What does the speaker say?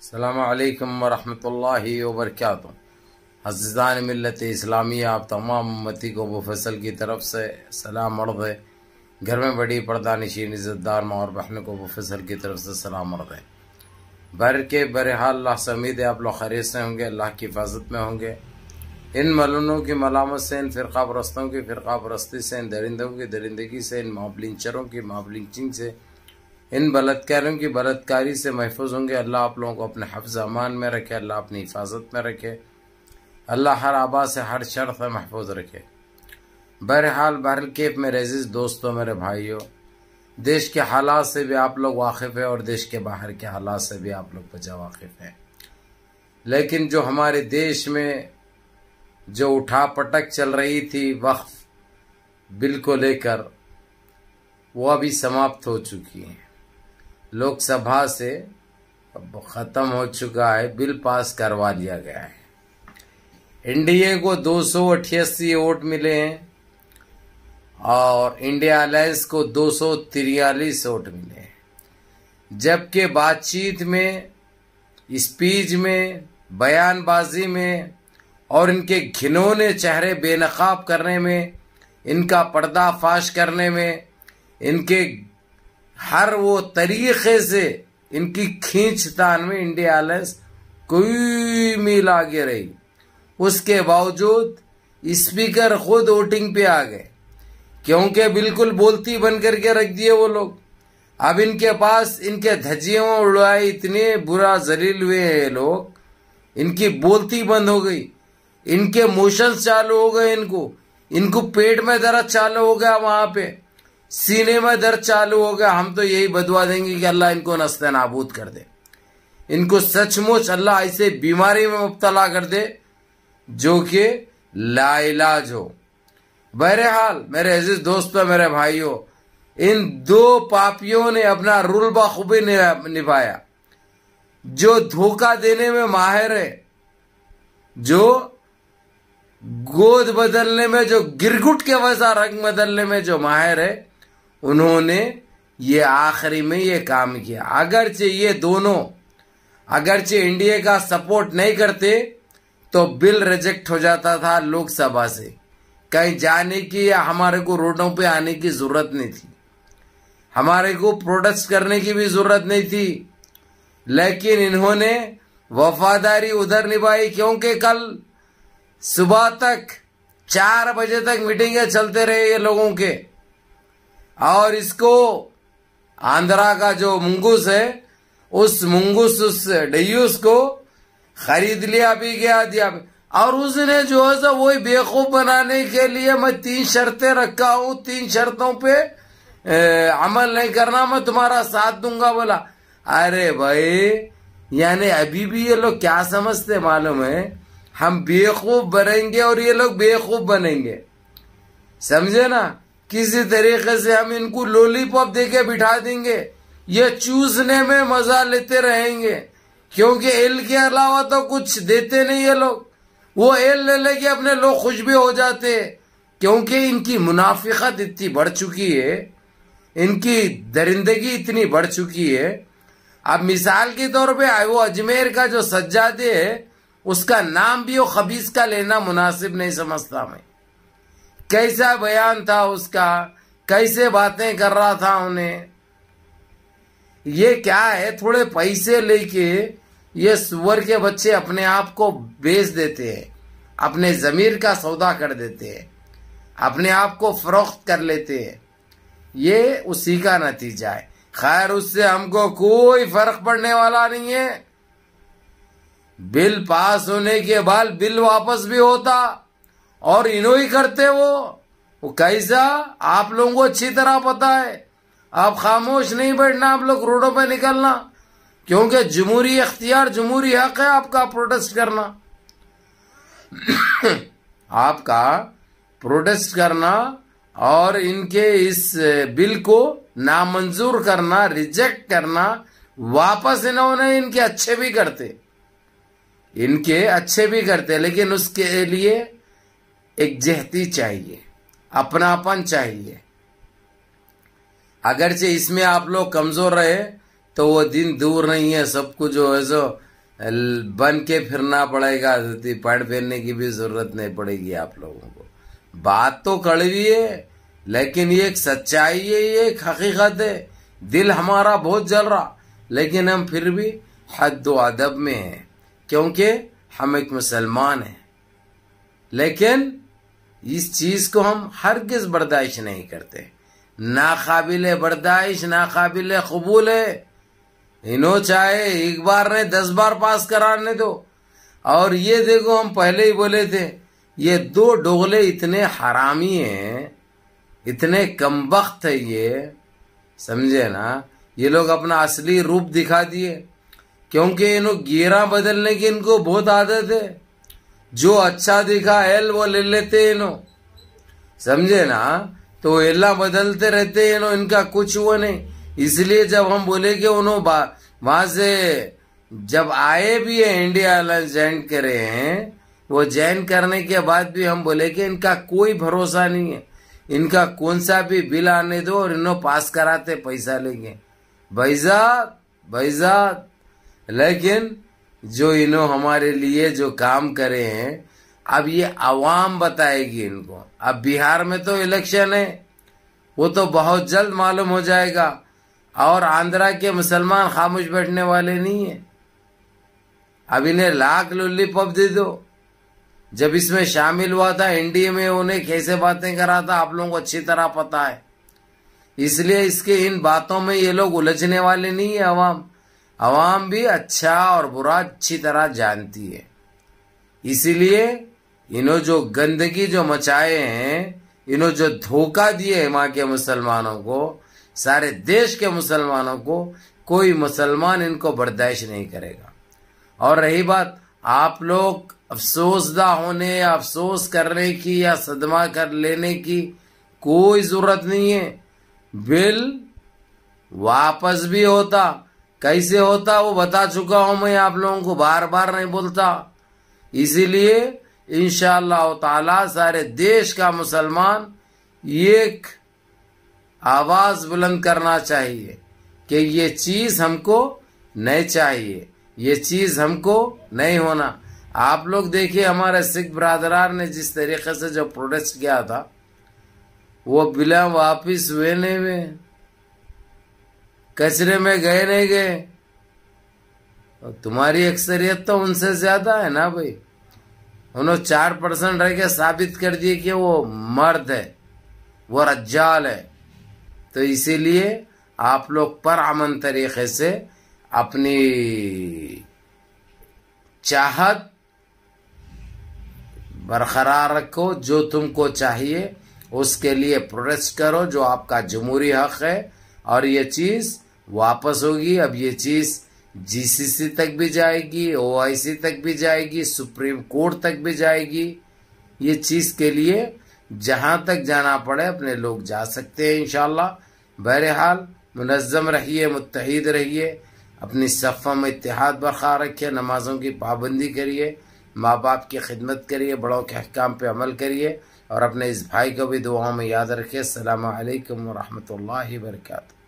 अस्सलामुअलैकुम वरहमतुल्लाहि वबरकातुहू। अज़ीज़ान मिल्लत इस्लामिया, आप तमाम उम्मती को अबू फैसल की तरफ से सलाम अर्ज़ है। घर में बड़ी पर्दानिशीन इज़्ज़तदार माँ और बहनों को अबू फैसल की तरफ से सलाम अर्ज़ है। बहरहाल अल्लाह से उम्मीद है आप लोग खैरियत से होंगे, अल्लाह की हिफाजत में होंगे। इन मलूनों की मलामत से, इन फ़िरक़ा परस्तों की फ़िरक़ा परस्ती से, इन दरिंदों की दरिंदगी से, इन मॉबलिंचरों की मॉबलिंचिंग से, इन बलात्कारियों की बलात्कारी से महफूज होंगे। अल्लाह आप लोगों को अपने हिफ्ज़ अमान में रखे, अल्लाह अपनी हिफाजत में रखे, अल्लाह हर आबा से हर शर से महफूज रखे। बहरकेफ मेरे अज़ीज़ दोस्तों, मेरे भाइयों, देश के हालात से भी आप लोग वाकिफ़ हैं और देश के बाहर के हालात से भी आप लोग बचा वाकिफ़ हैं। लेकिन जो हमारे देश में जो उठा पटक चल रही थी वक्फ बिल को लेकर, वो अभी समाप्त हो चुकी है। लोकसभा से अब ख़त्म हो चुका है, बिल पास करवा लिया गया है। एनडीए को 288 वोट मिले हैं और इंडिया अलायंस को 243 वोट मिले हैं। जबकि बातचीत में, स्पीच में, बयानबाजी में और इनके घिनौने चेहरे बेनकाब करने में, इनका पर्दाफाश करने में, इनके हर वो तरीक़े से इनकी खींचतान में इंडिया अलायंस कोई मील आगे रही। उसके बावजूद स्पीकर खुद वोटिंग पे आ गए, क्योंकि बिल्कुल बोलती बन करके रख दिए वो लोग। अब इनके पास इनके धज्जियों उड़ाई, इतने बुरा जलील हुए हैं लोग, इनकी बोलती बंद हो गई, इनके मोशंस चालू हो गए, इनको पेट में दर्द चालू हो गया, वहां पे सीने में दर्द चालू हो गया। हम तो यही बदवा देंगे कि अल्लाह इनको नस्ते नाबूद कर दे, इनको सचमुच अल्लाह ऐसे बीमारी में मुब्तला कर दे जो कि लाइलाज हो। बहरहाल मेरे अजीज दोस्तों, मेरे भाइयों, इन दो पापियों ने अपना रूल बखूबी निभाया। जो धोखा देने में माहिर है, जो गोद बदलने में, जो गिरगुट के वजह रंग बदलने में जो माहिर है, उन्होंने ये आखिरी में ये काम किया। अगरचे ये दोनों इंडिया का सपोर्ट नहीं करते तो बिल रिजेक्ट हो जाता था लोकसभा से, कहीं जाने की या हमारे को रोडों पे आने की जरूरत नहीं थी, हमारे को प्रोटेस्ट करने की भी जरूरत नहीं थी। लेकिन इन्होंने वफादारी उधर निभाई, क्योंकि कल सुबह तक 4 बजे तक मीटिंगें चलते रहे ये लोगों के, और इसको आंध्रा का जो मुंगूस है, उस मुंगूस, उस डियूस को खरीद लिया भी गया, दिया भी। और उसने जो है वही बेवकूफ बनाने के लिए मैं 3 शर्तें रखा हूं, 3 शर्तों पे अमल नहीं करना मैं तुम्हारा साथ दूंगा बोला। अरे भाई, यानी अभी भी ये लोग क्या समझते मालूम है, हम बेवकूफ बनेंगे और ये लोग बेवकूफ बनेंगे, समझे ना। किसी तरीके से हम इनको लॉलीपॉप देके बिठा देंगे, ये चूसने में मजा लेते रहेंगे, क्योंकि एल के अलावा तो कुछ देते नहीं ये लोग। वो एल ले लेके अपने लोग खुश भी हो जाते, क्योंकि इनकी मुनाफिकत इतनी बढ़ चुकी है, इनकी दरिंदगी इतनी बढ़ चुकी है। अब मिसाल के तौर पे वो अजमेर का जो सज्जादे है, उसका नाम भी वो खबीस का लेना मुनासिब नहीं समझता मैं। कैसा बयान था उसका, कैसे बातें कर रहा था उन्हें। ये क्या है, थोड़े पैसे लेके ये सुअर के बच्चे अपने आप को बेच देते हैं, अपने जमीर का सौदा कर देते हैं, अपने आप को फरोख्त कर लेते हैं। ये उसी का नतीजा है। खैर, उससे हमको कोई फर्क पड़ने वाला नहीं है। बिल पास होने के बाद बिल वापस भी होता और इन्हों ही करते वो कैसा, आप लोगों को अच्छी तरह पता है। आप खामोश नहीं बैठना, आप लोग रोडों पे निकलना, क्योंकि जमहूरी इख्तियार, जमहूरी हक है आपका प्रोटेस्ट करना आपका प्रोटेस्ट करना और इनके इस बिल को नामंजूर करना, रिजेक्ट करना। वापस इन्होंने इनके अच्छे भी करते, लेकिन उसके लिए एक जहती चाहिए, अपनापन चाहिए। अगरचे इसमें आप लोग कमजोर रहे तो वो दिन दूर नहीं है, सबको जो है सो बन के फिरना पड़ेगा, पैंट पहनने की भी जरूरत नहीं पड़ेगी आप लोगों को। बात तो कड़वी है, लेकिन ये एक सच्चाई है, ये एक हकीकत है। दिल हमारा बहुत जल रहा, लेकिन हम फिर भी हद व अदब में हैं, क्योंकि हम एक मुसलमान हैं। लेकिन इस चीज को हम हरगिज बर्दाश्त नहीं करते। नाकाबिले बर्दाश्त, नाकाबिले कबूल है। इन्हों चाहे एक बार नहीं 10 बार पास कराने दो। और ये देखो, हम पहले ही बोले थे, ये 2 डोगले इतने हरामी हैं, इतने कमबख्त है ये, समझे ना। ये लोग अपना असली रूप दिखा दिए, क्योंकि इन्हों गियरा बदलने की इनको बहुत आदत है। जो अच्छा दिखा एल वो ले लेते इन्हों, समझे ना। तो एल्ला बदलते रहते इन्हों, इनका कुछ वो नहीं। इसलिए जब हम बोले कि उन्होंने वहां से जब आए भी है, इंडिया ज्वाइन करे हैं, वो ज्वाइन करने के बाद भी हम बोले कि इनका कोई भरोसा नहीं है। इनका कौन सा भी बिल आने दो और इन्हों पास कराते पैसा लेंगे, भाईजाद। लेकिन जो इन्हों हमारे लिए जो काम करे हैं, अब ये आवाम बताएगी इनको। अब बिहार में तो इलेक्शन है, वो तो बहुत जल्द मालूम हो जाएगा। और आंध्रा के मुसलमान खामोश बैठने वाले नहीं है। अब इन्हें लाख लॉलीपॉप दे दो। जब इसमें शामिल हुआ था एनडीए में, उन्हें कैसे बातें करा था आप लोगों को अच्छी तरह पता है। इसलिए इसके इन बातों में ये लोग उलझने वाले नहीं है। अवाम भी अच्छा और बुरा अच्छी तरह जानती है। इसीलिए इन्हों जो गंदगी जो मचाए हैं, इन्हों जो धोखा दिए है वहां के मुसलमानों को, सारे देश के मुसलमानों को, कोई मुसलमान इनको बर्दाश्त नहीं करेगा। और रही बात आप लोग अफसोसदा होने या अफसोस करने की या सदमा कर लेने की, कोई जरूरत नहीं है। बिल वापस भी होता, कैसे होता वो बता चुका हूं मैं आप लोगों को, बार बार नहीं बोलता। इसीलिए इंशाअल्लाह ताला सारे देश का मुसलमान एक आवाज बुलंद करना चाहिए कि ये चीज हमको नहीं चाहिए, ये चीज हमको नहीं होना। आप लोग देखिए, हमारे सिख ब्रादरान ने जिस तरीके से जो प्रोटेस्ट किया था, वो बिना वापिस हुए नहीं हुए, कचरे में गए नहीं गए। और तुम्हारी अक्सरियत तो उनसे ज्यादा है ना भाई। उन्होंने 4% रह के साबित कर दिए कि वो मर्द है, वो रज्जाल है। तो इसीलिए आप लोग पुरअमन तरीके से अपनी चाहत बरकरार रखो। जो तुमको चाहिए उसके लिए प्रोटेस्ट करो, जो आपका जमहूरी हक है। और ये चीज वापस होगी। अब ये चीज जीसीसी तक भी जाएगी, ओआईसी तक भी जाएगी, सुप्रीम कोर्ट तक भी जाएगी। ये चीज के लिए जहां तक जाना पड़े अपने लोग जा सकते हैं इंशाल्लाह। बहरहाल मुनज़्ज़म रहिए, मुत्तहिद रहिए, अपनी सफ़ा में इत्तेहाद बरकरार रखिए, नमाजों की पाबंदी करिए, माँ बाप की खिदमत करिए, बड़ों के अहकाम पे अमल करिए, और अपने इस भाई को भी दुआओं में याद रखिए। अस्सलामु अलैकुम व रहमतुल्लाहि व बरकातहू।